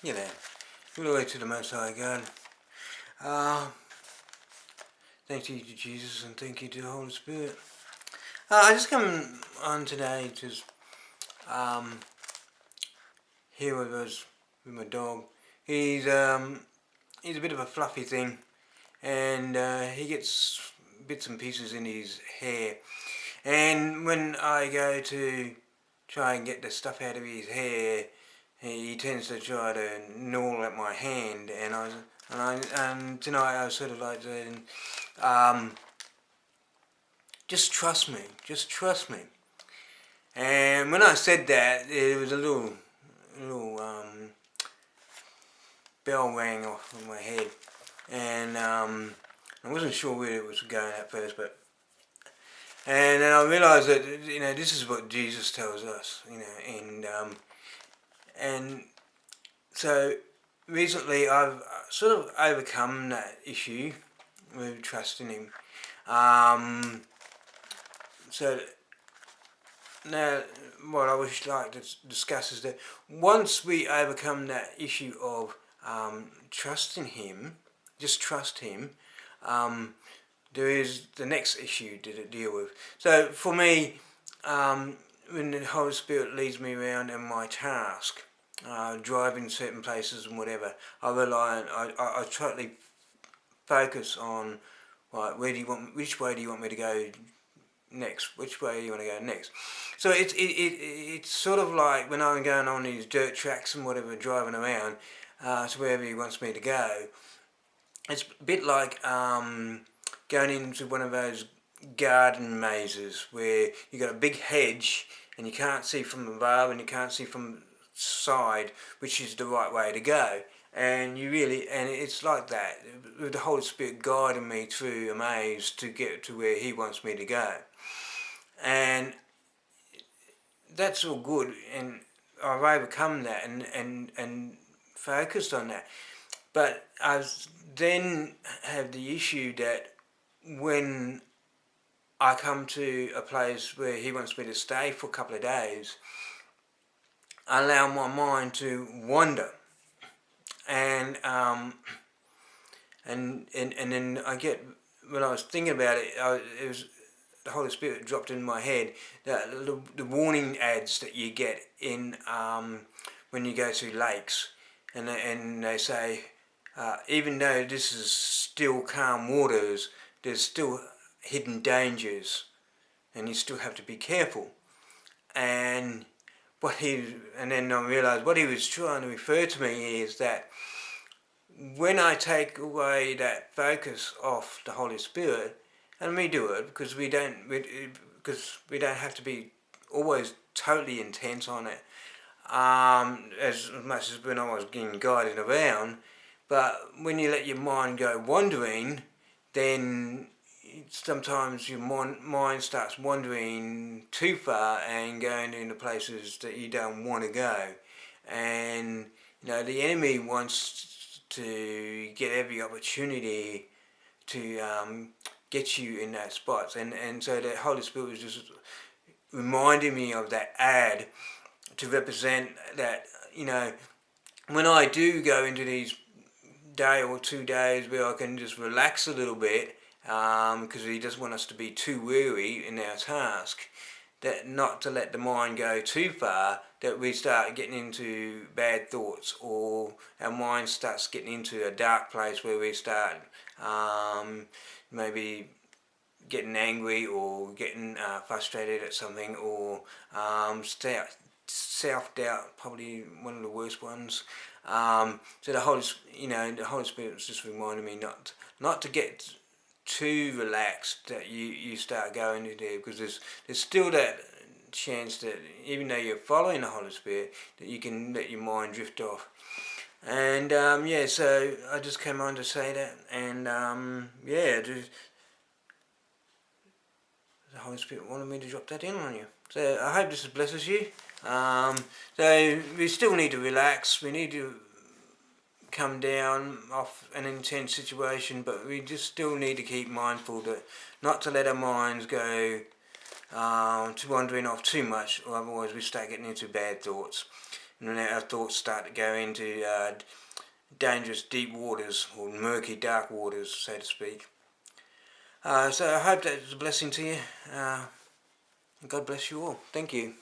You know, glory to the Most High God. Uh, Thank you to Jesus and thank you to the Holy Spirit. I just come on today to here with us with my dog. He's a bit of a fluffy thing, and he gets bits and pieces in his hair. And when I go to try and get the stuff out of his hair, he tends to try to gnaw at my hand. And tonight I was sort of like saying, just trust me, just trust me. And when I said that, there was a little bell rang off in my head, and I wasn't sure where it was going at first, but and then I realised that this is what Jesus tells us, and so recently I've sort of overcome that issue with trusting Him. So now what I would like to discuss is that once we overcome that issue of trusting Him, just trust Him, there is the next issue to deal with. So for me, when the Holy Spirit leads me around in my task, driving certain places and whatever, I rely on, I totally focus on, right, which way do you want me to go next? Which way do you want to go next? So it's sort of like when I'm going on these dirt tracks and whatever, driving around to wherever He wants me to go. It's a bit like going into one of those garden mazes where you got a big hedge and you can't see from above and you can't see from side which is the right way to go, and it's like that with the Holy Spirit guiding me through a maze to get to where He wants me to go, and that's all good, and I've overcome that and focused on that. But I then have the issue that when I come to a place where He wants me to stay for a couple of days, I allow my mind to wander, and then I get, when I was thinking about it, it was the Holy Spirit dropped in my head that the warning ads that you get in when you go to lakes, and they say, even though this is still calm waters, there's still hidden dangers, and you still have to be careful. And then I realised what he was trying to refer to me is that when I take away that focus off the Holy Spirit, and we do it because we don't have to be always totally intense on it, as much as when I was getting guided around. But when you let your mind go wandering, then sometimes your mind starts wandering too far and going into places that you don't want to go. And the enemy wants to get every opportunity to get you in that spot. And so the Holy Spirit was just reminding me of that ad to represent that, when I do go into these day or 2 days where I can just relax a little bit, because He doesn't want us to be too weary in our task, that not to let the mind go too far, that we start getting into bad thoughts, or our mind starts getting into a dark place where we start maybe getting angry or getting frustrated at something, or self-doubt, probably one of the worst ones. So the Holy Spirit was just reminding me not to get too relaxed that you start going into there, because there's still that chance that even though you're following the Holy Spirit, that you can let your mind drift off. And so I just came on to say that, and the Holy Spirit wanted me to drop that in on you. So I hope this blesses you. So we still need to relax. We need to come down off an intense situation, but we just still need to keep mindful that not to let our minds go to wandering off too much, or otherwise we start getting into bad thoughts. and then our thoughts start to go into dangerous deep waters, or murky dark waters, so to speak. So I hope that's a blessing to you. God bless you all. Thank you.